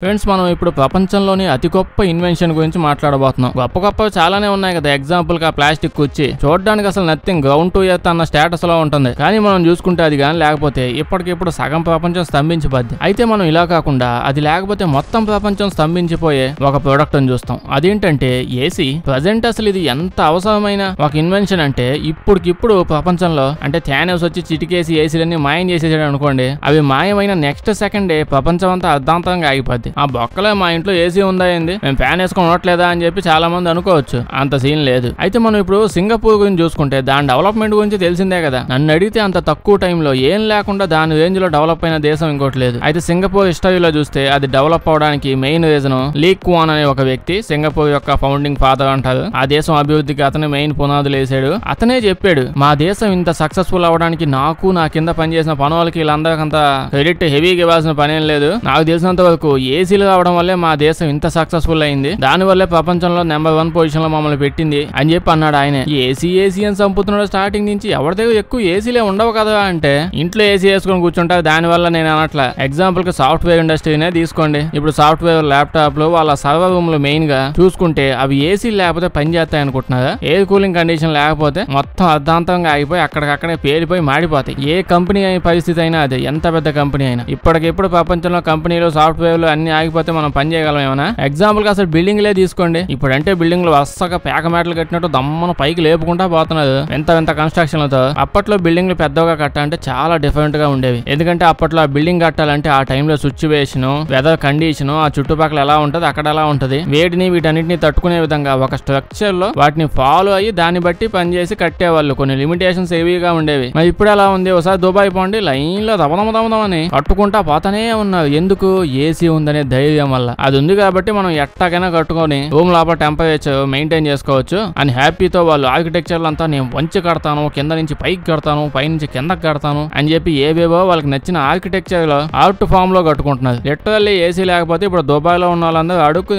Friends మనం ఇప్పుడు ప్రపంచంలోని అతి గొప్ప ఇన్వెన్షన్ గురించి మాట్లాడబోతున్నాం. గొప్ప చాలానే ఉన్నాయి కదా. ఎగ్జాంపుల్ గా ప్లాస్టిక్ కుర్చీ చూడడానికి అసలు నథింగ్, గ్రౌండ్ టు ఎర్త్ అన్న స్టేటస్ లో ఉంటుంది. కానీ మనం చూసుకుంటే అది కానీ లేకపోతే ఇప్పటికిప్పుడు సగం ప్రపంచం స్తంభించిపోద్ది. అయితే మనం ఇలా కాకుండా అది లేకపోతే మొత్తం ప్రపంచం స్తంభించిపోయే ఒక ప్రోడక్ట్ అని చూస్తాం. అదేంటంటే ఏసీ. ప్రజెంట్ అసలు ఇది ఎంత అవసరమైన ఒక ఇన్వెన్షన్ అంటే ఇప్పుడికిప్పుడు ప్రపంచంలో అంటే థానోస్ వచ్చి చిటికేసి ఏసీలన్నీ మాయం చేసేసాడు అనుకోండి, అవి మాయమైన నెక్స్ట్ సెకండే ప్రపంచం అంతా అర్ధాంతంగా ఆగిపోద్ది. ఆ బొక్కలే మా ఇంట్లో ఏసీ ఉందా ఏంది, మేము ఫ్యాన్ వేసుకొని ఉండట్లేదా అని చెప్పి చాలా మంది అనుకోవచ్చు. అంత సీన్ లేదు. అయితే మనం ఇప్పుడు సింగపూర్ గురించి చూసుకుంటే దాని డెవలప్మెంట్ గురించి తెలిసిందే కదా. నన్ను అడిగితే అంత తక్కువ టైంలో ఏం లేకుండా దాని రేంజ్ లో డెవలప్ అయిన దేశం ఇంకోటి లేదు. అయితే సింగపూర్ హిస్టరీలో చూస్తే అది డెవలప్ అవడానికి మెయిన్ రీజన్ లీ క్వాన్ అనే ఒక వ్యక్తి, సింగపూర్ యొక్క ఫౌండింగ్ ఫాదర్ అంటారు. ఆ దేశం అభివృద్ధికి అతనే మెయిన్ పునాదులు వేసాడు. అతనే చెప్పాడు మా దేశం ఇంత సక్సెస్ఫుల్ అవడానికి నాకు నా కింద పనిచేసిన పనులకి వీళ్ళందరికంత క్రెడిట్ హెవీగా ఇవ్వాల్సిన పనేం లేదు. నాకు తెలిసినంత వరకు ఏసీలు రావడం వల్లే మా దేశం ఇంత సక్సెస్ఫుల్ అయింది, దాని వల్లే ప్రపంచంలో నెంబర్ 1 పొజిషన్ లో మమ్మల్ని పెట్టింది అని చెప్పి అన్నాడు ఆయనే. ఏసీ అని చంపుతున్నాడు స్టార్టింగ్ నుంచి. ఎవరి దగ్గర ఎక్కువ ఏసీలే ఉండవు కదా అంటే ఇంట్లో ఏసీ వేసుకొని కూర్చుంటారు. దాని వల్ల నేను అనట్లా. ఎగ్జాంపుల్ కి సాఫ్ట్వేర్ ఇండస్ట్రీనే తీసుకోండి. ఇప్పుడు సాఫ్ట్వేర్ ల్యాప్టాప్ లో వాళ్ళ సర్వర్ రూమ్ లో మెయిన్ గా చూసుకుంటే అవి ఏసీ లేకపోతే పని చేస్తాయి అనుకుంటున్నారా? ఎయిర్ కూలింగ్ కండిషన్ లేకపోతే మొత్తం అర్ధాంతంగా ఆగిపోయి అక్కడికక్కడే పేలిపోయి మాడిపోతాయి. ఏ కంపెనీ అయిన పరిస్థితి అయినా అదే, ఎంత పెద్ద కంపెనీ అయినా. ఇప్పటికిప్పుడు ప్రపంచంలో కంపెనీలు సాఫ్ట్వేర్లు అన్ని ఆగిపోతే మనం పని చేయగలం ఏమన్నా? ఎగ్జాంపుల్ గా అసలు బిల్డింగ్లే తీసుకోండి. ఇప్పుడంటే బిల్డింగ్లు వరుసగా పేక మేటలు కట్టినట్టు దమ్మను పైకి లేపుకుంటా పోతున్నారు ఎంత కన్స్ట్రక్షన్లతో. అప్పట్లో బిల్డింగ్లు పెద్దగా కట్టాలంటే చాలా డిఫరెంట్ గా ఉండేవి. ఎందుకంటే అప్పట్లో ఆ బిల్డింగ్ కట్టాలంటే ఆ టైంలో సిచ్యువేషన్, వెదర్ కండిషన్, ఆ చుట్టుపక్కల ఎలా ఉంటది, అక్కడ ఎలా ఉంటది, వేడిని వీటన్నిటిని తట్టుకునే విధంగా ఒక స్ట్రక్చర్ లో వాటిని ఫాలో అయ్యి దాన్ని బట్టి పనిచేసి కట్టేవాళ్ళు. కొన్ని లిమిటేషన్స్ హెవీగా ఉండేవి. మరి ఇప్పుడు ఎలా ఉంది? ఒకసారి దుబాయ్ పోండి, లైన్ లో దమదమని కట్టుకుంటా పోతానే ఉన్నారు. ఎందుకు? ఏసీ ఉందనే ధైర్యం వల్ల. అది ఉంది కాబట్టి మనం ఎట్టకైనా కట్టుకొని రూమ్ లోపల టెంపరేచర్ మెయింటైన్ చేసుకోవచ్చు అని హ్యాపీతో వాళ్ళు ఆర్కిటెక్చర్ అంతా నేను వంచి కడతాను, కింద నుంచి పైకి కడతాను, పై నుంచి కిందకి కడతాను అని చెప్పి ఏవేవో వాళ్ళకి నచ్చిన ఆర్కిటెక్చర్ లో ఆర్ట్ ఫామ్ లో కట్టుకుంటున్నారు. లిటరల్లీ ఏసీ లేకపోతే ఇప్పుడు దుబాయ్ లో ఉన్న వాళ్ళందరూ అడుక్కు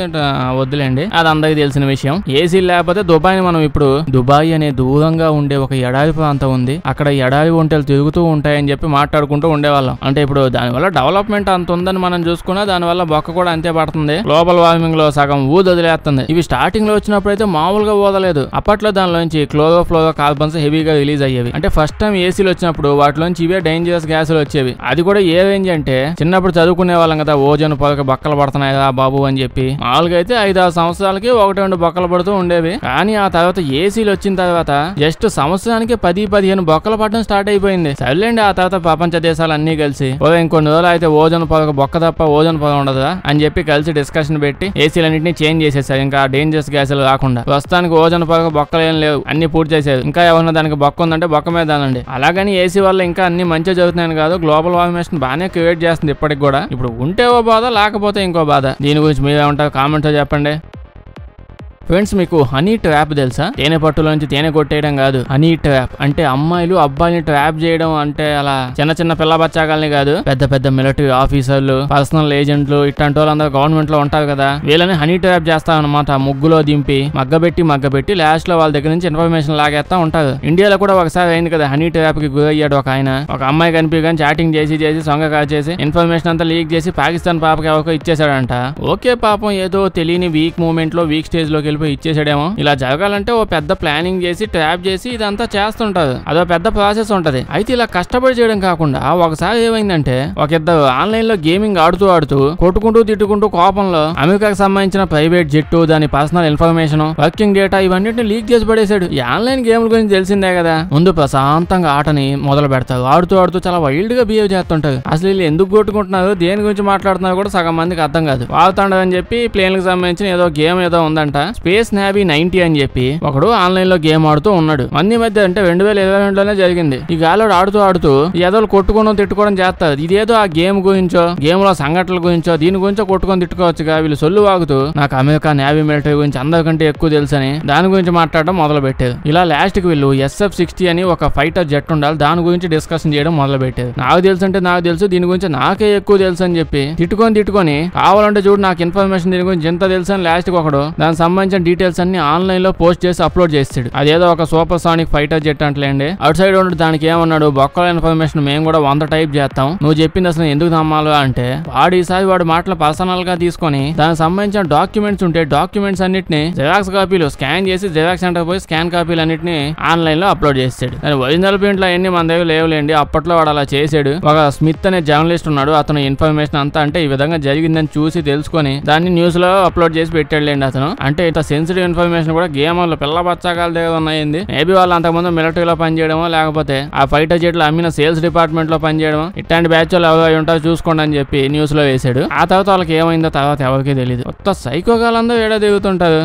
వద్దులేండి, అది అందరికి తెలిసిన విషయం. ఏసీ లేకపోతే దుబాయ్ మనం ఇప్పుడు దుబాయ్ అనే దూరంగా ఉండే ఒక ఎడారి ప్రాంతం ఉంది, అక్కడ ఎడారి ఒంటెలు తిరుగుతూ ఉంటాయని చెప్పి మాట్లాడుకుంటూ ఉండేవాళ్ళం. అంటే ఇప్పుడు దానివల్ల డెవలప్మెంట్ అంత ఉందని మనం చూసుకున్నా దానివల్ల బొక్క కూడా అంతే పడుతుంది. గ్లోబల్ వార్మింగ్ లో సగం వదిలేస్తుంది. ఇవి స్టార్టింగ్ లో వచ్చినప్పుడు అయితే మామూలుగా ఊదలేదు. అప్పట్లో దానిలోంచి క్లోరోఫ్లోరో కార్బన్స్ హెవీగా రిలీజ్ అయ్యేవి. అంటే ఫస్ట్ టైం ఏసీలు వచ్చినప్పుడు వాటిలోంచి ఇవే డేంజరస్ గ్యాసులు వచ్చేవి. అది కూడా ఏ రేంజ్ అంటే చిన్నప్పుడు చదువుకునే వాళ్ళం కదా, ఓజోన్ పొరకు బొక్కలు పడుతున్నాయి కదా బాబు అని చెప్పి. మామూలుగా అయితే 5-6 సంవత్సరాలకి 1-2 బొక్కలు పడుతూ ఉండేవి. కానీ ఆ తర్వాత ఏసీలు వచ్చిన తర్వాత జస్ట్ సంవత్సరానికి 10-15 బొక్కలు పడడం స్టార్ట్ అయిపోయింది. సర్లేండి, ఆ తర్వాత ప్రపంచ దేశాలు అన్ని కలిసి ఇంకొన్ని రోజులు అయితే ఓజోన్ పొరకు బొక్క తప్ప ఓజోన్ పొర ఉండదా అని చెప్పి కలిసి డిస్కషన్ పెట్టి ఏసీలన్నింటినీ చేంజ్ చేసేసారు. ఇంకా డేంజరస్ గ్యాసులు రాకుండా. ప్రస్తుతానికి ఓజోన్ పొరకు బొక్కలు ఏం లేవు, అన్ని పూర్తి చేశారు. ఇంకా ఏమన్నా దానికి బొక్క ఉందంటే బొక్క మీద దానండి. అలాగని ఏసీ వల్ల ఇంకా అన్ని మంచిగా జరుగుతున్నాయని కాదు. గ్లోబల్ వార్మింగ్ బాగానే క్రియేట్ చేస్తుంది ఇప్పటికి కూడా. ఇప్పుడు ఉంటే ఓ బాధ, లేకపోతే ఇంకో బాధ. దీని గురించి మీరేమంటారు కామెంట్స్ చెప్పండి. ఫ్రెండ్స్, మీకు హనీ ట్రాప్ తెలుసా? తేనె పట్టులోంచి తేనె కొట్టేయడం కాదు, హనీ ట్రాప్ అంటే అమ్మాయిలు అబ్బాయిని ట్రాప్ చేయడం. అంటే అలా చిన్న పిల్ల బచ్చాగాల్ని కాదు, పెద్ద మిలిటరీ ఆఫీసర్లు, పర్సనల్ ఏజెంట్లు ఇట్లాంటి వాళ్ళందరూ గవర్నమెంట్ లో ఉంటారు కదా, వీళ్ళని హనీ ట్రాప్ చేస్తారన్నమాట. ముగ్గులో దింపి మగ్గబెట్టి లాస్ట్ లో వాళ్ళ దగ్గర నుంచి ఇన్ఫర్మేషన్ లాగేస్తా ఉంటారు. ఇండియాలో కూడా ఒకసారి అయింది కదా, హనీ ట్రాప్ కి గురయ్యాడు ఒక ఆయన. ఒక అమ్మాయి కనిపించగానే చాటింగ్ చేసి సొంగ కాచేసి ఇన్ఫర్మేషన్ అంతా లీక్ చేసి పాకిస్తాన్ పాపకి ఎవరికో ఇచ్చేసాడంట. ఓకే, పాపం ఏదో తెలియని వీక్ మూమెంట్ లో వీక్ స్టేజ్ లోకి ఇచ్చేసాడేమో. ఇలా జరగాలంటే ఓ పెద్ద ప్లానింగ్ చేసి ట్రాప్ చేసి ఇదంతా చేస్తుంటారు. అదో పెద్ద ప్రాసెస్ ఉంటది. అయితే ఇలా కష్టపడి చేయడం కాకుండా ఒకసారి ఏమైందంటే ఒక ఇద్దరు ఆన్లైన్ లో గేమింగ్ ఆడుతూ కొట్టుకుంటూ తిట్టుకుంటూ కోపంలో అమెరికాకు సంబంధించిన ప్రైవేట్ జెట్టు, దాని పర్సనల్ ఇన్ఫర్మేషన్, వర్కింగ్ డేటా ఇవన్నిటిని లీక్ చేసి పడేశాడు. ఈ ఆన్లైన్ గేమ్ల గురించి తెలిసిందే కదా. ముందు ప్రశాంతంగా ఆటని మొదలు పెడతారు, ఆడుతూ చాలా వైల్డ్ గా బిహేవ్ చేస్తుంటారు. అసలు వీళ్ళు ఎందుకు కొట్టుకుంటున్నారు, దేని గురించి మాట్లాడుతున్నారు కూడా సగం మందికి అర్థం కాదు. వాడుతుండదని చెప్పి ప్లేన్లకు సంబంధించిన ఏదో గేమ్ ఏదో ఉందంట, స్పేస్ నావీ 90 అని చెప్పి ఒకడు ఆన్లైన్ లో గేమ్ ఆడుతూ ఉన్నాడు. మంది మధ్య అంటే 2022లోనే జరిగింది. ఈ గాలోడు ఆడుతూ ఏదో కొట్టుకోవడం తిట్టుకోవడం చేస్తారు. ఇదేదో ఆ గేమ్ గురించో, గేమ్ లో సంఘటనల గురించో, దీని గురించో కొట్టుకొని తిట్టుకోవచ్చుగా. వీళ్ళు సొల్లు వాగుతూ నాకు అమెరికా నేవీ మిలిటరీ గురించి అందరికంటే ఎక్కువ తెలుసని దాని గురించి మాట్లాడడం మొదలు పెట్టారు. ఇలా లాస్ట్ కి వీళ్ళు SF-60 అని ఒక ఫైటర్ జెట్ ఉండాలి, దాని గురించి డిస్కషన్ చేయడం మొదలు పెట్టారు. నాకు తెలుసు అంటే నాకు తెలుసు, దీని గురించి నాకే ఎక్కువ తెలుసు అని చెప్పి తిట్టుకొని కావాలంటే చూడు నాకు ఇన్ఫర్మేషన్ దీని గురించి ఎంత తెలుసు అని లాస్ట్ కి ఒకడు దానికి సంబంధించిన సంబంధించిన డీటెయిల్స్ అన్ని ఆన్లైన్ లో పోస్ట్ చేసి అప్లోడ్ చేస్తాడు. అదేదో ఒక సూపర్ సానిక్ ఫైటర్ జెట్ అంటలేండి. అవుట్ సైడ్ ఉండి దానికి ఏమన్నాడు, బొక్కల ఇన్ఫర్మేషన్ మేము కూడా 100 టైప్ చేస్తాం, నువ్వు చెప్పింది అసలు ఎందుకు నమ్మాలో అంటే వాడు ఈసారి వాడు మాటలు పర్సనల్ గా తీసుకొని దానికి సంబంధించిన డాక్యుమెంట్స్ ఉంటే డాక్యుమెంట్స్ అన్నిటిని జిరాక్స్ కాపీలు స్కాన్ చేసి జిరాక్స్ సెంటర్ పోయి స్కాన్ కాపీలు అన్నిటిని ఆన్లైన్ లో అప్లోడ్ చేస్తాడు. ఒరిజినల్ ప్రింట్ లో అన్ని మన దగ్గర లేవులేండి, అప్పట్లో వాడు అలా చేసాడు. ఒక స్మిత్ అనే జర్నలిస్ట్ ఉన్నాడు, అతను ఇన్ఫర్మేషన్ అంతా అంటే ఈ విధంగా జరిగిందని చూసి తెలుసుకొని దాన్ని న్యూస్ లో అప్లోడ్ చేసి పెట్టాడులేండి అతను. అంటే ఇంత సెన్సిటివ్ ఇన్ఫర్మేషన్ కూడా గేమర్లు పిల్ల బచ్చాకాల దగ్గర ఉన్నాయింది. మేబీ వాళ్ళు అంతకుముందు మిలిటరీలో పనిచేయడమో లేకపోతే ఆ ఫైటర్ జెట్లు అమ్మిన సేల్స్ డిపార్ట్మెంట్ లో పనిచేయడం ఇట్లాంటి బ్యాచ్ వాళ్ళు ఎవరు ఉంటారో చూసుకోండి అని చెప్పి న్యూస్ లో వేసాడు. ఆ తర్వాత వాళ్ళకి ఏమైందో తర్వాత ఎవరికీ తెలియదు. కొత్త సైకోగాలందరూ ఏడా దిగుతుంటారు.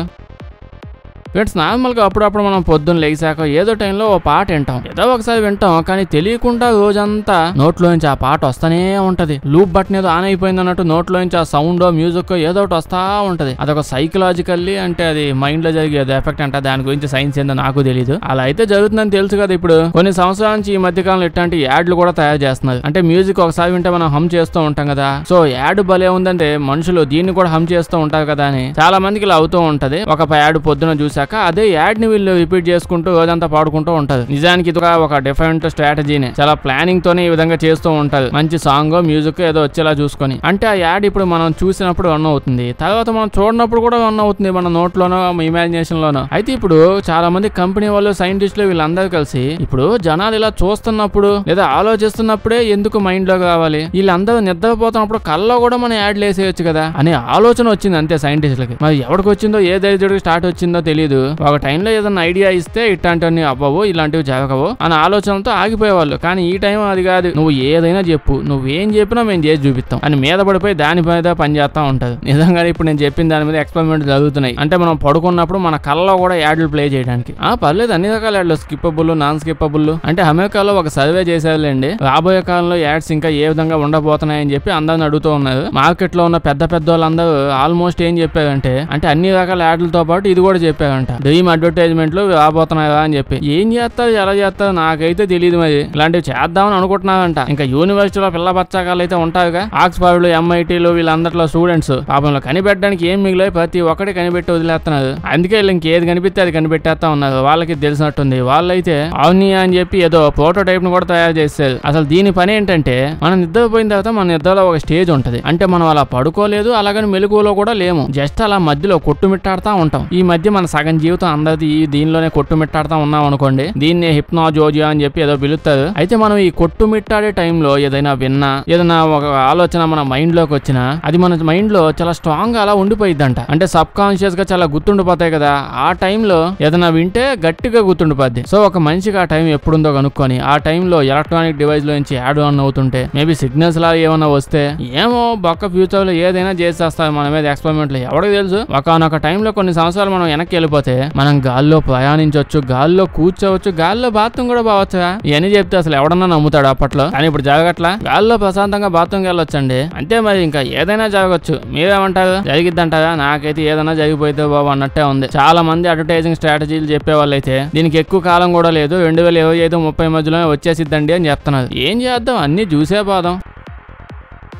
ఫ్రెండ్స్, నార్మల్గా అప్పుడప్పుడు మనం పొద్దున్న లేచాక ఏదో టైంలో ఓ పాట వింటాం, ఏదో ఒకసారి వింటాం, కానీ తెలియకుండా రోజంతా నోట్లోంచి ఆ పాట వస్తానే ఉంటది. లూప్ బటన్ ఏదో ఆన్ అయిపోయింది అన్నట్టు నోట్లోంచి ఆ సౌండ్ మ్యూజిక్ ఏదో ఒకటి వస్తా ఉంటది. అదొక సైకలాజికల్లీ అంటే అది మైండ్ లో జరిగే ఎఫెక్ట్ అంట. దాని గురించి సైన్స్ ఏందో నాకు తెలియదు. అలా అయితే జరుగుతుందని తెలుసు కదా. ఇప్పుడు కొన్ని సంవత్సరాల నుంచి ఈ మధ్య కాలంలో ఇట్లాంటి యాడ్లు కూడా తయారు చేస్తున్నారు. అంటే మ్యూజిక్ ఒకసారి వింటే మనం హమ్ చేస్తూ ఉంటాం కదా, సో యాడ్ భలే ఉందంటే మనుషులు దీన్ని కూడా హమ్ చేస్తూ ఉంటారు కదా అని చాలా మందికి ఇలా అవుతూ ఉంటది. ఒక యాడ్ పొద్దున చూసాక అదే యాడ్ ని వీళ్ళు రిపీట్ చేసుకుంటూ రోజంతా పాడుకుంటూ ఉంటారు. నిజానికి ఇది ఒక డిఫరెంట్ స్ట్రాటజీని చాలా ప్లానింగ్ తోనే ఈ విధంగా చేస్తూ ఉంటారు. మంచి సాంగ్ మ్యూజిక్ ఏదో వచ్చేలా చూసుకొని. అంటే ఆ యాడ్ ఇప్పుడు మనం చూసినప్పుడు రన్ అవుతుంది, తర్వాత మనం చూడనప్పుడు కూడా రన్ అవుతుంది మన నోట్లోనో ఇమాజినేషన్ లోనో. అయితే ఇప్పుడు చాలా మంది కంపెనీ వాళ్ళు సైంటిస్టులు వీళ్ళందరూ కలిసి ఇప్పుడు జనాలు ఇలా చూస్తున్నప్పుడు లేదా ఆలోచిస్తున్నప్పుడే ఎందుకు మైండ్ లోకి రావాలి, వీళ్ళందరూ నిద్రపోతున్నప్పుడు కల్లో కూడా మనం యాడ్లు వేసేయచ్చు కదా అనే ఆలోచన వచ్చింది అంతే సైంటిస్టులకి. మరి ఎవరికి వచ్చిందో ఏ దరిద్రుడికి స్టార్ట్ వచ్చిందో తెలియదు. ఒక టైంలో ఏదైనా ఐడియా ఇస్తే ఇట్లాంటివన్నీ అవ్వవు, ఇలాంటివి జరగవు అని ఆలోచనతో ఆగిపోయేవాళ్ళు. కానీ ఈ టైం అది కాదు, నువ్వు ఏదైనా చెప్పు, నువ్వేం చెప్పినా మేము చేసి చూపిస్తాం అని మీద పడిపోయి దాని మీద పని చేస్తా ఉంటారు. నిజంగా ఇప్పుడు నేను చెప్పిన దాని మీద ఎక్స్పెరిమెంట్ జరుగుతున్నాయి. అంటే మనం పడుకున్నప్పుడు మన కళ్ళలో కూడా యాడ్లు ప్లే చేయడానికి. పర్లేదు, అన్ని రకాల యాడ్లు, స్కిప్పబుల్, నాన్ స్కిప్పబుల్. అంటే అమెరికాలో ఒక సర్వే చేసేవాళ్ళండి, రాబోయే కాలంలో యాడ్స్ ఇంకా ఏ విధంగా ఉండబోతున్నాయని చెప్పి అందరిని అడుగుతూ ఉన్నారు. మార్కెట్ లో ఉన్న పెద్ద పెద్ద వాళ్ళందరూ ఆల్మోస్ట్ ఏం చెప్పారంటే అంటే అన్ని రకాల యాడ్లతో పాటు ఇది కూడా చెప్పారంట, డ్రీమ్ అడ్వర్టైజ్మెంట్లు రాబోతున్నాయా అని చెప్పి. ఏం చేస్తారు ఎలా చేస్తారు నాకైతే తెలియదు. మరి ఇలాంటివి చేద్దామని అనుకుంటున్నారంట. ఇంకా యూనివర్సిటీలో పిల్ల బచ్చాకాలు అయితే ఉంటారుగా, ఆక్స్ఫర్డ్ ఎంఐటీలు వీళ్ళందరిలో స్టూడెంట్స్ పాపంలో కనిపెట్టడానికి ఏం మిగిలి ప్రతి ఒక్కటి కనిపెట్టి వదిలేస్తున్నారు. అందుకే వీళ్ళు ఇంకేది కనిపిస్తే అది కనిపెట్టేస్తా ఉన్నారు. వాళ్ళకి తెలిసినట్టుంది. వాళ్ళైతే ఆర్నియా అని చెప్పి ఏదో ప్రోటోటైప్ ను కూడా తయారు చేస్తారు. అసలు దీని పని ఏంటంటే మనం నిద్రపోయిన తర్వాత మన నిద్రలో ఒక స్టేజ్ ఉంటది. అంటే మనం అలా పడుకోలేదు, అలాగని మెలకువలో కూడా లేము, జస్ట్ అలా మధ్యలో కొట్టుమిట్టాడుతూ ఉంటాం. ఈ మధ్య మన సగం జీవితం అందరిది దీనిలోనే కొట్టుమిట్టాడుతా ఉన్నాం అనుకోండి. దీన్ని హిప్నాజోజియా అని చెప్పి ఏదో పిలుస్తారు. అయితే మనం ఈ కొట్టుమిట్టాడే టైంలో ఏదైనా విన్నా, ఏదైనా ఒక ఆలోచన మన మైండ్ లోకి వచ్చినా అది మన మైండ్ లో చాలా స్ట్రాంగ్ గా అలా ఉండిపోయిద్దంట. అంటే సబ్ కాన్షియస్ గా చాలా గుర్తుండిపోతాయి కదా. ఆ టైంలో ఏదైనా వింటే గట్టిగా గుర్తుండిపోద్ది. సో ఒక మనిషికి ఆ టైం ఎప్పుడుందో కనుక్కొని ఆ టైంలో ఎలక్ట్రానిక్ డివైస్ లో నుంచి యాడ్ ఆన్ అవుతుంటే మేబీ సిగ్నల్స్ లా ఏమన్నా వస్తే ఏమో బొక్క ఫ్యూచర్ లో ఏదైనా చేసేస్తారు మన మీద ఎక్స్పెరిమెంట్లు. ఎవరికి తెలుసు. ఒకనొక టైంలో కొన్ని సంవత్సరాలు మనం వెనక్కి వెళ్ళిపోతే మనం గాల్లో ప్రయాణించవచ్చు, గాల్లో కూర్చోవచ్చు, గాల్లో బాత్రూమ్ కూడా పోవచ్చుగా. ఇవన్నీ చెప్తే అసలు ఎవడన్నా నమ్ముతాడు అప్పట్లో. కానీ ఇప్పుడు జరగట్లా. గాల్లో ప్రశాంతంగా బాత్రూమ్కి వెళ్ళొచ్చండి. అంతే. మరి ఇంకా ఏదైనా జరగచ్చు. మీరేమంటారు? జరిగిద్దంటారా? నాకైతే ఏదైనా జరిగిపోతే బాబు అన్నట్టే ఉంది. చాలా మంది అడ్వర్టైజింగ్ స్ట్రాటజీలు చెప్పే వాళ్ళైతే దీనికి ఎక్కువ కాలం కూడా లేదు, 2025-30 మధ్యలోనే వచ్చేసిద్దండి అని చెప్తున్నారు. ఏం చేద్దాం, అన్ని చూసే పోదాం.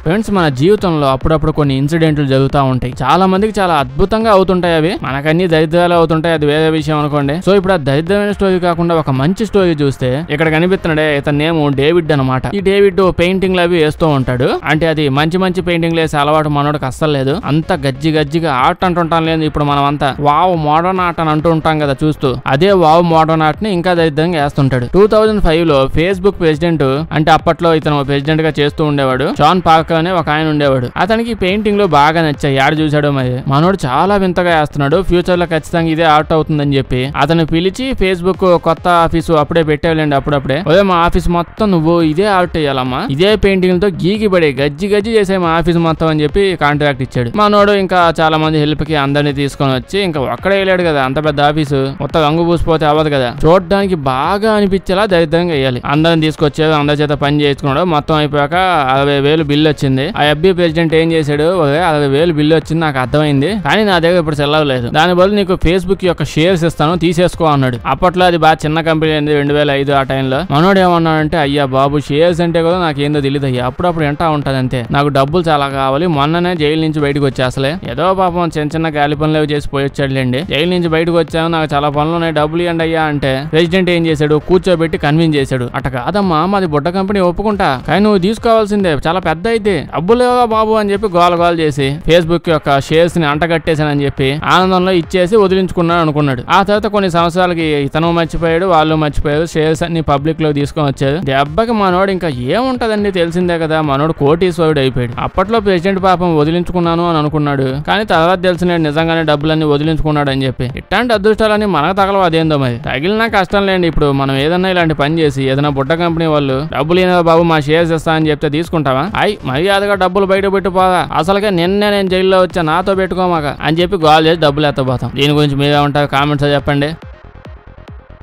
ఫ్రెండ్స్, మన జీవితంలో అప్పుడప్పుడు కొన్ని ఇన్సిడెంట్లు జరుగుతూ ఉంటాయి. చాలా మందికి చాలా అద్భుతంగా అవుతుంటాయి. అవి మనకన్నీ దరిద్రాలు అవుతుంటాయి, అది వేరే విషయం అనుకోండి. సో ఇప్పుడు ఆ దరిద్రమైన స్టోరీ కాకుండా ఒక మంచి స్టోరీ చూస్తే ఇక్కడ కనిపిస్తున్నాడే ఇతని నేమ్ డేవిడ్ అనమాట. ఈ డేవిడ్ పెయింటింగ్లు అవి వేస్తూ ఉంటాడు. అంటే అది మంచి మంచి పెయింటింగ్లు వేసే అలవాటు మనోడికి అస్సలు లేదు. అంత గజ్జిగా ఆర్ట్ అంటుంటాం లేదు. ఇప్పుడు మనం అంతా వావ్ మోడర్న్ ఆర్ట్ అని అంటూ ఉంటాం కదా చూస్తూ, అదే వావ్ మోడర్న్ ఆర్ట్ ని ఇంకా దరిద్రంగా వేస్తుంటాడు. 2005 లో ఫేస్బుక్ ప్రెసిడెంట్, అంటే అప్పట్లో ఇతను ప్రెసిడెంట్ గా చేస్తూ ఉండేవాడు, జాన్ పార్కర్ అనే ఒక ఆయన ఉండేవాడు. అతనికి పెయింటింగ్ లో బాగా నచ్చాయి. యాడ్ చూసాడు మరి మనోడు చాలా వింతగా వేస్తున్నాడు, ఫ్యూచర్ లో ఖచ్చితంగా ఇదే ఆర్ట్ అవుతుందని చెప్పి అతను పిలిచి ఫేస్బుక్ కొత్త ఆఫీసు అప్పుడే పెట్టేవాళ్ళండి. అప్పుడప్పుడే అదే మా ఆఫీస్ మొత్తం నువ్వు ఇదే ఆర్ట్ వేయాలమ్మా, ఇదే పెయింటింగ్ తో గీకి పడే గజ్జి చేసే మా ఆఫీస్ మొత్తం అని చెప్పి కాంట్రాక్ట్ ఇచ్చాడు. మనోడు ఇంకా చాలా మంది హెల్ప్ కి అందరినీ తీసుకొని వచ్చి ఇంకా ఒక్కడే వెళ్ళాడు కదా, అంత పెద్ద ఆఫీసు మొత్తం రంగు పూసిపోతే అవ్వదు కదా, చూడడానికి బాగా అనిపించేలా దరిద్రంగా వేయాలి. అందరిని తీసుకొచ్చేది, అందరి చేత పని చేసుకున్నాడు. మొత్తం అయిపోయాక 60,000 బిల్లు వచ్చింది. వచ్చింది. ఆ ఎఫ్బి ప్రెసిడెంట్ ఏం చేశాడు, 60,000 బిల్లు వచ్చింది నాకు అర్థమైంది, కానీ నా దగ్గర ఇప్పుడు సెలవులేదు, దాని బదులు నీకు ఫేస్బుక్ యొక్క షేర్స్ ఇస్తాను తీసేసుకో అన్నాడు. అప్పట్లో అది బాగా చిన్న కంపెనీ అయింది 2005 ఆ టైంలో. మనోడు ఏమన్నాడంటే, అయ్యా బాబు షేర్స్ అంటే కూడా నాకేందో తెలియదు అయ్యా, అప్పుడప్పుడు ఎంటా ఉంటది అంతే, నాకు డబ్బులు చాలా కావాలి, మొన్ననే జైలు నుంచి బయటకు వచ్చేసలే ఏదో పాపం చిన్న గాలి పనులు చేసి పోయి వచ్చాడులేండి, జైలు నుంచి బయటకు వచ్చాము, నాకు చాలా పనులు ఉన్నాయి, డబ్బులు ఇవ్వండి అయ్యా అంటే ప్రెసిడెంట్ ఏం చేశాడు, కూర్చోబెట్టి కన్విన్స్ చేశాడు. అట కాదమ్మా మాది బుడ్డ కంపెనీ ఒప్పుకుంటా, కానీ నువ్వు తీసుకోవాల్సిందే చాలా పెద్ద అయితే, డబ్బులేవా బాబు అని చెప్పి గోల చేసి ఫేస్బుక్ యొక్క షేర్స్ ని అంటగట్టేశానని చెప్పి ఆనందంలో ఇచ్చేసి వదిలించుకున్నాడు అనుకున్నాడు. ఆ తర్వాత కొన్ని సంవత్సరాలకి ఇతను మర్చిపోయాడు, వాళ్ళు మర్చిపోయారు, షేర్స్ అన్ని పబ్లిక్ లో తీసుకొని వచ్చారు. దెబ్బకి మనోడు ఇంకా ఏముంటదండి తెలిసిందే కదా, మనోడు కోటీశ్వరుడు అయిపోయాడు. అప్పట్లో ప్రెసిడెంట్ పాపం వదిలించుకున్నాను అని అనుకున్నాడు, కానీ తర్వాత తెలిసిన నిజంగానే డబ్బులన్నీ వదిలించుకున్నాడు అని చెప్పి. ఇట్లాంటి అదృష్టాలన్నీ మనకు తగలవు, అదేందో మరి తగిలినా కష్టం లేండి. ఇప్పుడు మనం ఏదన్నా ఇలాంటి పని చేసి ఏదైనా బుడ్డ కంపెనీ వాళ్ళు డబ్బులు అయినా బాబు మా షేర్స్ ఇస్తా అని చెప్తే తీసుకుంటావా, మర్యాదగా డబ్బులు బయట పెట్టుకోగా, అసలుకే నిన్నే నేను జైల్లో వచ్చా నాతో పెట్టుకోమాక అని చెప్పి గోల్ చేసి డబ్బులు ఎత్తపోతాం. దీని గురించి మీరేమంటారు కామెంట్స్ చెప్పండి.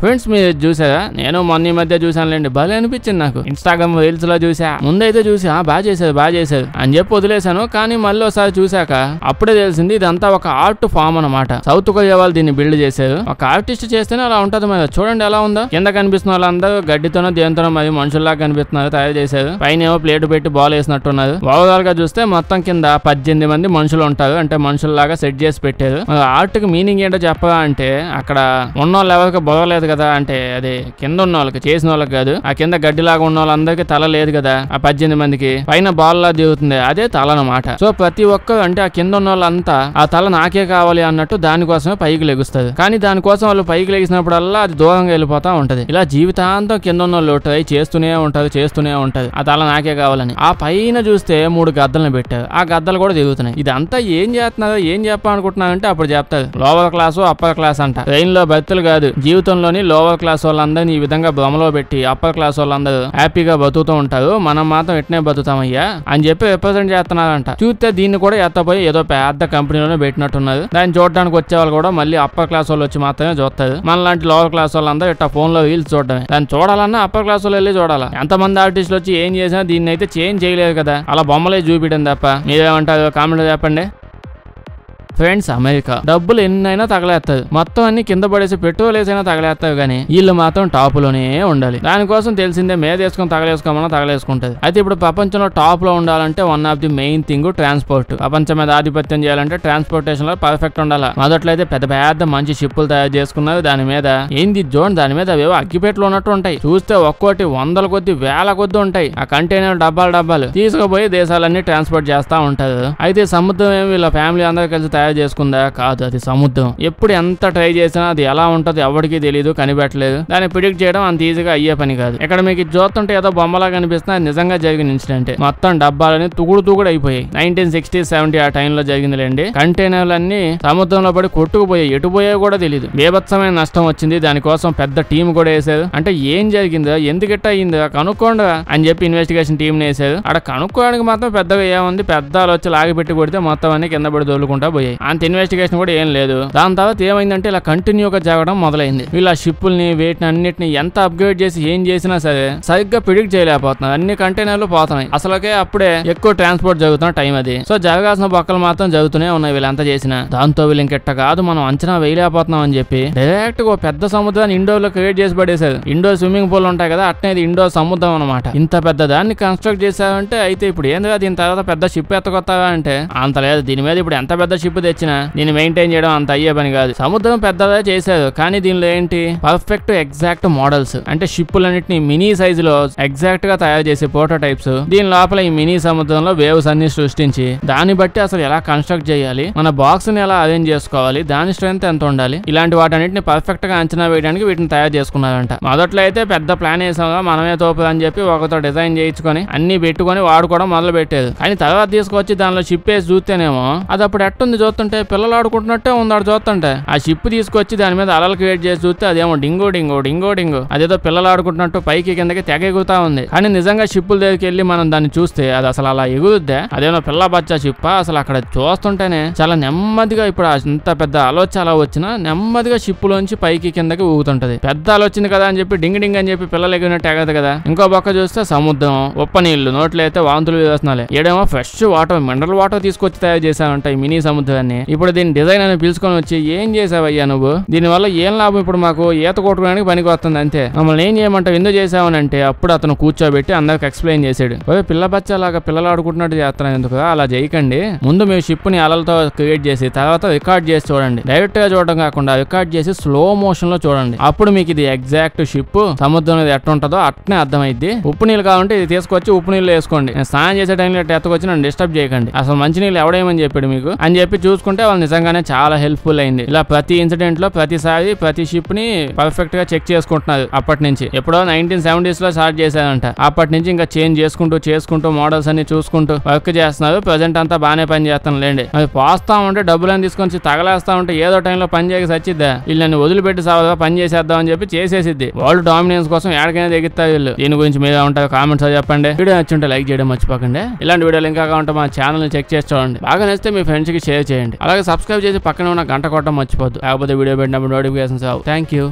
ఫ్రెండ్స్ మీరు చూసారా, నేను మొన్న ఈ మధ్య చూసానులేండి, భలే అనిపించింది నాకు. ఇన్స్టాగ్రామ్ రీల్స్ లో చూసా, ముందైతే చూసా బాగా చేశారు అని చెప్పి వదిలేశాను, కానీ మళ్ళీ ఒకసారి చూసాక అప్పుడే తెలిసింది ఇదంతా ఒక ఆర్ట్ ఫామ్ అనమాట. సౌత్ కొరియా వాళ్ళు దీన్ని బిల్డ్ చేశారు, ఒక ఆర్టిస్ట్ చేస్తేనే అలా ఉంటది. మరి చూడండి ఎలా ఉందో, కింద కనిపిస్తున్న వాళ్ళందరూ గడ్డితోనో దేనితోనో మరి మనుషుల్లాగా కనిపిస్తున్నారు, తయారు చేశారు. పైన ఏమో ప్లేట్ పెట్టి బాల్ వేసినట్టున్నారు. ఓవరాల్ గా చూస్తే మొత్తం కింద 18 మంది మనుషులు ఉంటారు, అంటే మనుషుల్లాగా సెట్ చేసి పెట్టారు. ఆర్ట్ కి మీనింగ్ ఏంటో చెప్పరా అంటే, అక్కడ ఉన్న వాళ్ళు ఎవరికి బొరలేదు కదా, అంటే అది కింద ఉన్న వాళ్ళకి, చేసిన వాళ్ళకి కాదు, ఆ కింద గడ్డిలాగా ఉన్న వాళ్ళందరికీ తల లేదు కదా, ఆ 18 మందికి పైన బాల్ లా దిగుతుంది, అదే తల అన్నమాట. సో ప్రతి ఒక్కరు అంటే ఆ కింద ఉన్న వాళ్ళంతా ఆ తల నాకే కావాలి అన్నట్టు దానికోసమే పైకి లెగుస్తుంది. కానీ దానికోసం వాళ్ళు పైకి లెగిసినప్పుడల్లా అది దూరంగా వెళ్ళిపోతా ఉంటది. ఇలా జీవితాంతం కింద ఉన్న వాళ్ళు ట్రై చేస్తూనే ఉంటారు ఆ తల నాకే కావాలని. ఆ పైన చూస్తే 3 గద్దలను పెట్టారు, ఆ గద్దలు కూడా దిగుతున్నాయి. ఇదంతా ఏం చేస్తున్నారో ఏం చెప్పాలనుకుంటున్నారంటే అప్పుడు చెప్తారు, లోవర్ క్లాసు అప్పర్ క్లాస్ అంట. ట్రైన్ లో బతులు కాదు, జీవితంలోని లోవర్ క్లాస్ వాళ్ళందరినీ ఈ విధంగా భ్రమలో పెట్టి అప్పర్ క్లాస్ వాళ్ళందరూ హ్యాపీగా బతుకుతూ ఉంటారు, మనం మాత్రం ఎట్నే బతుకుతామయ్యా అని చెప్పి రిప్రజెంట్ చేస్తున్నారంట. చూస్తే దీన్ని కూడా ఎత్తపోయి ఏదో పెద్ద కంపెనీలోనే పెట్టినట్టున్నారు. దాన్ని చూడడానికి వచ్చే వాళ్ళు కూడా మళ్ళీ అప్పర్ క్లాస్ వాళ్ళు వచ్చి మాత్రమే చూస్తారు. మనలాంటి లోవర్ క్లాస్ వాళ్ళందరూ ఇట్లా ఫోన్ లో రీల్స్ చూడడమే. దాన్ని చూడాలన్నా అప్పర్ క్లాస్ వాళ్ళు వెళ్ళి చూడాలా. ఎంతమంది ఆర్టిస్టులు వచ్చి ఏం చేసినా దీన్ని అయితే చేంజ్ చేయలేదు కదా, అలా బొమ్మలే చూపించడం తప్ప. మీరేమంటారు కామెంట్ చెప్పండి. ఫ్రెండ్స్ అమెరికా డబ్బులు ఎన్నైనా తగలేస్తారు, మొత్తం అన్ని కింద పడేసి పెట్రోల్ వేసైనా తగలేస్తారు, కానీ వీళ్ళు మాత్రం టాప్ లోనే ఉండాలి. దానికోసం తెలిసిందే మీద వేసుకొని తగలేసుకోమన్నా తగలేసుకుంటది. అయితే ఇప్పుడు ప్రపంచంలో టాప్ లో ఉండాలంటే one of the main thing transport. ప్రపంచం మీద ఆధిపత్యం చేయాలంటే ట్రాన్స్పోర్టేషన్ లో పర్ఫెక్ట్ ఉండాలి. మొదట్లో అయితే పెద్ద పెద్ద మంచి షిప్పులు తయారు చేసుకున్నారు, దాని మీద ఏంది జోన్, దాని మీద అవేవో అగ్గిపెట్లు ఉన్నట్టు ఉంటాయి. చూస్తే ఒక్కోటి 100 కొద్ది 1000 కొద్ది ఉంటాయి. ఆ కంటైనర్ డబ్బాలు తీసుకుపోయి దేశాలన్నీ ట్రాన్స్పోర్ట్ చేస్తా ఉంటారు. అయితే సముద్రం ఏమి వీళ్ళ ఫ్యామిలీ అందరూ కలిసి తయారు చేసుకుందా కాదు, అది సముద్రం. ఎప్పుడు ఎంత ట్రై చేసినా అది ఎలా ఉంటది ఎవరికి తెలియదు, కనిపెట్టలేదు. దాన్ని ప్రిడిక్ట్ చేయడం అంత ఈజీగా అయ్యే పని కాదు. ఇక్కడ మీకు చూస్తుంటే ఏదో బొమ్మలా కనిపిస్తున్నా, నిజంగా జరిగిన ఇన్సిడెంట్. మొత్తం డబ్బాలని తుగుడు అయిపోయాయి. 1960-70 ఆ టైంలో జరిగిందిలేండి. కంటైనర్లన్నీ సముద్రంలో పడి కొట్టుకుపోయాయి, ఎటు పోయా కూడా తెలియదు. బేభత్సమైన నష్టం వచ్చింది. దానికోసం పెద్ద టీం కూడా వేశారు. అంటే ఏం జరిగిందో, ఎందుకిట్ట అయిందో కనుక్కోండి అని చెప్పి ఇన్వెస్టిగేషన్ టీం వేశారు. అక్కడ కనుక్కోవడానికి మాత్రం పెద్దగా ఏముంది, పెద్దలు వచ్చి లాగిపెట్టి కొడితే మొత్తం అన్ని కింద పడి దొరుకుంటా పోయాయి. అంత ఇన్వెస్టిగేషన్ కూడా ఏం లేదు. దాని తర్వాత ఏమైందంటే ఇలా కంటిన్యూగా జరగడం మొదలైంది. వీళ్ళ షిప్పుల్ని వేటిని అన్నిటిని ఎంత అప్గ్రేడ్ చేసి ఏం చేసినా సరే సరిగ్గా ప్రిడిక్ట్ చేయలేకపోతున్నారు. అన్ని కంటైనర్లు పోతున్నాయి. అసలుకే అప్పుడే ఎక్కువ ట్రాన్స్పోర్ట్ జరుగుతున్న టైం అది. సో జరగాల్సిన బొక్కలు మాత్రం జరుగుతూనే ఉన్నాయి వీళ్ళంతా చేసిన. దాంతో వీళ్ళు ఇంకెట్ట కాదు, మనం అంచనా వేయలేకపోతున్నాం అని చెప్పి డైరెక్ట్ గా పెద్ద సముద్రాన్ని ఇండోర్ లో క్రియేట్ చేసి పడేశారు. ఇండోర్ స్విమ్మింగ్ పూల్ ఉంటాయి కదా, అట్నే ఇండోర్ సముద్రం అనమాట. ఇంత పెద్ద దాన్ని కన్స్ట్రక్ట్ చేశారంటే అయితే ఇప్పుడు ఏందిగా దీని తర్వాత పెద్ద షిప్ ఎత్తకొత్తారా అంటే అంత లేదు. దీని మీద ఇప్పుడు ఎంత పెద్ద షిప్ తెచ్చినా దీన్ని మెయింటైన్ చేయడం అంత అయ్యే పని కాదు. సముద్రం పెద్దగా చేశారు, కానీ దీనిలో ఏంటి పర్ఫెక్ట్ ఎగ్జాక్ట్ మోడల్స్, అంటే షిప్పులన్నిటిని మినీ సైజు లో ఎగ్జాక్ట్ గా తయారు చేసే ప్రోటోటైప్స్. దీని లోపల ఈ మినీ సముద్రంలో వేవ్స్ అన్ని సృష్టించి దాన్ని బట్టి అసలు ఎలా కన్స్ట్రక్ట్ చేయాలి, మన బాక్స్ ని ఎలా అరేంజ్ చేసుకోవాలి, దాని స్ట్రెంత్ ఎంత ఉండాలి, ఇలాంటి వాటన్నిటిని పర్ఫెక్ట్ గా అంచనా వేయడానికి వీటిని తయారు చేసుకున్నారంట. మొదట్లో అయితే పెద్ద ప్లాన్ వేసాం మనమే తోపు అని చెప్పి ఒకతో డిజైన్ చేయించుకొని అన్ని పెట్టుకొని వాడుకోవడం మొదలు పెట్టేది. కానీ తర్వాత తీసుకొచ్చి దానిలో షిప్ వేసి చూస్తేనేమో అది అప్పుడు ఎట్టుంది చూస్తుంటే పిల్లలు ఆడుకుంటున్నట్టే ఉంది ఆడు చూస్తుంటే. ఆ షిప్ తీసుకొచ్చి దాని మీద అలలు క్రియేట్ చేసి చూస్తే అదేమో డింగో డింగో డింగో డింగో అదేదో పిల్లలు ఆడుకుంటున్నట్టు పైకి కిందకి తెగ ఎగురుతా ఉంది. కానీ నిజంగా షిప్పుల దగ్గరికి వెళ్ళి మనం దాన్ని చూస్తే అది అసలు అలా ఎగురుద్దా? అదేమో పిల్ల బచ్చా షిప్ అసలు అక్కడ చూస్తుంటేనే చాలా నెమ్మదిగా ఇప్పుడు అంత పెద్ద ఆలోచన అలా వచ్చినా నెమ్మదిగా షిప్పులోంచి పైకి కిందకి ఊగుతుంటది. పెద్ద ఆలోచన కదా అని చెప్పి డింగ్ డింగ్ అని చెప్పి పిల్లలు ఎగిరినట్టు ఎగదు కదా. ఇంకో పక్క చూస్తే సముద్రం, ఉప్ప నీళ్లు, నోట్లో అయితే వాంతులు వేస్తున్నాయి. ఏడేమో ఫ్రెష్ వాటర్, మినరల్ వాటర్ తీసుకొచ్చి తయారు చేసావంట ఈ మినీ సముద్రాన్ని. ఇప్పుడు దీని డిజైన్ అని పిలుచుకొని వచ్చి ఏం చేసావయ్యా నువ్వు? దీని వల్ల ఏం లాభం? ఇప్పుడు మాకు ఈత కొట్టుకోవడానికి పనికి వస్తుంది అంతే. మమ్మల్ని ఏం చేయమంటావు? ఎందుకు చేసావనంటే అప్పుడు అతను కూర్చోబెట్టి అందరికి ఎక్స్ప్లెయిన్ చేశాడు. పిల్ల బచ్చలాగా పిల్లలు ఆడుకుంటున్నట్టు చేస్తున్నాను ఎందుకు? అలా చేయకండి. ముందు మీ షిప్ ని అలలతో క్రియేట్ చేసి తర్వాత రికార్డ్ చేసి చూడండి. డైరెక్ట్ గా చూడడం కాకుండా రికార్డ్ చేసి స్లో మోషన్ లో చూడండి. అప్పుడు మీకు ఇది ఎగ్జాక్ట్ షిప్ సముద్రం మీద ఎట్లా ఉంటుందో అట్నే అర్థమైద్ది. ఉప్పు నీళ్ళు కావాలంటే ఇది తీసుకొచ్చి ఉప్పు నీళ్ళు వేసుకోండి. నేను స్నానం చేసే టైంలో ఎత్తుకొచ్చి నన్ను డిస్టర్బ్ చేయకండి. అసలు మంచి నీళ్ళు ఎవడేమని చెప్పాడు మీకు అని చెప్పి చూసుకుంటే వాళ్ళు నిజంగానే చాలా హెల్ప్ఫుల్ అయింది. ఇలా ప్రతి ఇన్సిడెంట్ లో ప్రతిసారి ప్రతి షిప్ ని పర్ఫెక్ట్ గా చెక్ చేసుకుంటున్నారు. అప్పటి నుంచి ఎప్పుడో 1970s లో స్టార్ట్ చేశారంట. అప్పటి నుంచి ఇంకా చేంజ్ చేసుకుంటూ మోడల్స్ అన్ని చూసుకుంటూ వర్క్ చేస్తున్నారు. ప్రజెంట్ అంతా బాగానే పని చేస్తాను లేండి. అది పోస్తా ఉంటే డబ్బులని తీసుకొని తగలేస్తా ఉంటే ఏదో టైంలో పని చేయక సచ్చిద్దా? వీళ్ళని వదిలిపెట్టి సావగా పని చేసేద్దాం అని చెప్పి చేసేసిద్ది. వరల్డ్ డామినెన్స్ కోసం ఎక్కడికైనా దిగుతారు వీళ్ళు. దీని గురించి మీద ఉంటారు కామెంట్స్ చెప్పండి. వీడియో నచ్చుంటే లైక్ చేయడం మర్చిపోకండి. ఇలాంటి వీడియోలు ఇంకా కావాలంటే మా ఛానల్ ని చెక్ చేసి చూడండి. బాగా నచ్చితే మీ ఫ్రెండ్స్ కి షేర్ చేయండి. అలాగే సబ్స్క్రైబ్ చేసి పక్కన ఉన్న గంట కొట్టడం మర్చిపోద్దు. లేకపోతే వీడియో పెట్టినప్పుడు నోటిఫికేషన్స్ రావు. Thank you.